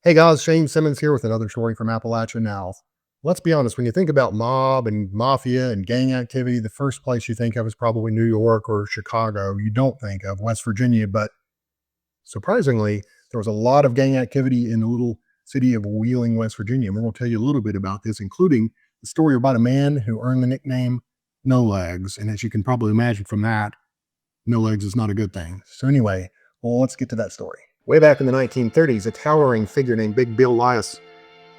Hey guys, Shane Simmons here with another story from Appalachia Now. Let's be honest, when you think about mob and mafia and gang activity, the first place you think of is probably New York or Chicago. You don't think of West Virginia, but surprisingly, there was a lot of gang activity in the little city of Wheeling, West Virginia. And we're going to tell you a little bit about this, including the story about a man who earned the nickname No Legs. And as you can probably imagine from that, No Legs is not a good thing. So anyway, well, let's get to that story. Way back in the 1930s, a towering figure named Big Bill Lias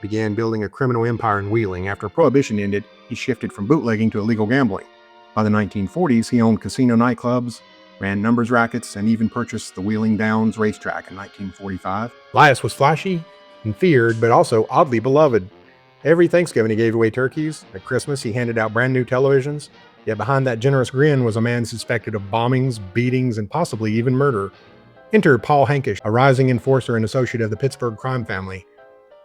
began building a criminal empire in Wheeling. After Prohibition ended, he shifted from bootlegging to illegal gambling. By the 1940s, he owned casino nightclubs, ran numbers rackets, and even purchased the Wheeling Downs racetrack in 1945. Lias was flashy and feared, but also oddly beloved. Every Thanksgiving, he gave away turkeys. At Christmas, he handed out brand new televisions. Yet behind that generous grin was a man suspected of bombings, beatings, and possibly even murder. Enter Paul Hankish, a rising enforcer and associate of the Pittsburgh crime family.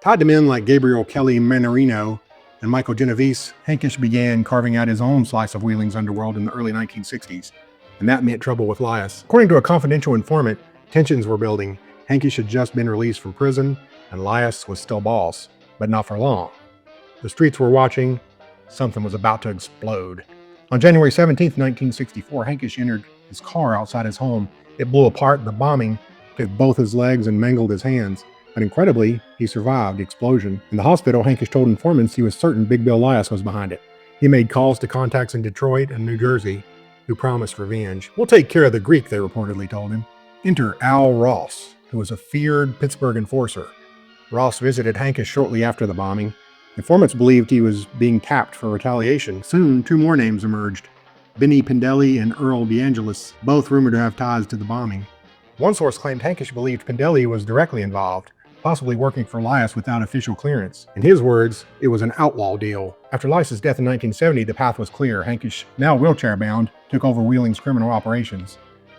Tied to men like Gabriel Kelly Manarino and Michael Genovese, Hankish began carving out his own slice of Wheeling's underworld in the early 1960s, and that meant trouble with Lias. According to a confidential informant, tensions were building. Hankish had just been released from prison, and Lias was still boss, but not for long. The streets were watching. Something was about to explode. On January 17, 1964, Hankish entered his car outside his home. It blew apart. The bombing took both his legs and mangled his hands. But incredibly, he survived the explosion. In the hospital, Hankish told informants he was certain Big Bill Lias was behind it. He made calls to contacts in Detroit and New Jersey who promised revenge. "We'll take care of the Greek," they reportedly told him. Enter Al Ross, who was a feared Pittsburgh enforcer. Ross visited Hankish shortly after the bombing. Informants believed he was being tapped for retaliation. Soon, two more names emerged: Benny Pendelli and Earl DeAngelis, both rumored to have ties to the bombing. One source claimed Hankish believed Pendelli was directly involved, possibly working for Lias without official clearance. In his words, it was an outlaw deal. After Lias's death in 1970, the path was clear. Hankish, now wheelchair-bound, took over Wheeling's criminal operations.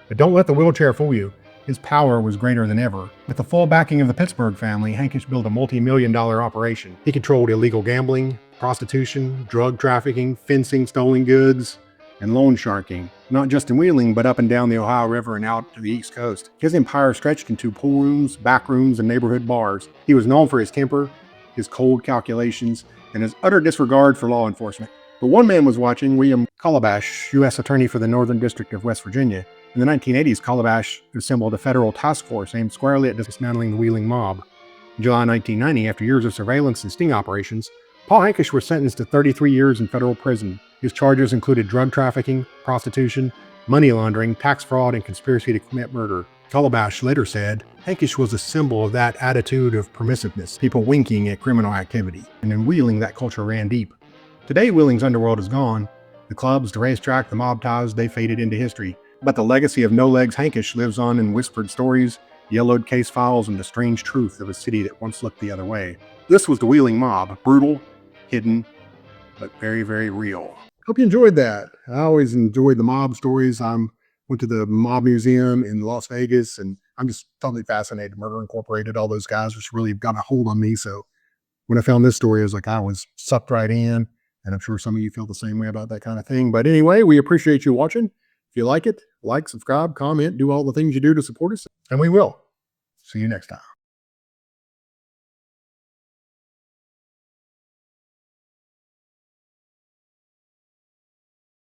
But don't let the wheelchair fool you. His power was greater than ever. With the full backing of the Pittsburgh family, Hankish built a multi-million-dollar operation. He controlled illegal gambling, prostitution, drug trafficking, fencing, stolen goods, and loan sharking, not just in Wheeling, but up and down the Ohio River and out to the East Coast. His empire stretched into pool rooms, back rooms, and neighborhood bars. He was known for his temper, his cold calculations, and his utter disregard for law enforcement. But one man was watching: William Calabash, U.S. Attorney for the Northern District of West Virginia. In the 1980s, Calabash assembled a federal task force aimed squarely at dismantling the Wheeling mob. In July 1990, after years of surveillance and sting operations, Paul Hankish was sentenced to 33 years in federal prison. His charges included drug trafficking, prostitution, money laundering, tax fraud, and conspiracy to commit murder. Calabash later said, "Hankish was a symbol of that attitude of permissiveness, people winking at criminal activity. And in Wheeling, that culture ran deep." Today, Wheeling's underworld is gone. The clubs, the racetrack, the mob ties, they faded into history. But the legacy of No Legs Hankish lives on in whispered stories, yellowed case files, and the strange truth of a city that once looked the other way. This was the Wheeling mob, brutal, hidden, but very, very real. Hope you enjoyed that. I always enjoyed the mob stories. Went to the mob museum in Las Vegas, and I'm just totally fascinated. Murder Incorporated, all those guys just really got a hold on me. So when I found this story, I was sucked right in, and I'm sure some of you feel the same way about that kind of thing. But anyway, we appreciate you watching. If you like it, like, subscribe, comment, do all the things you do to support us, and we will. See you next time.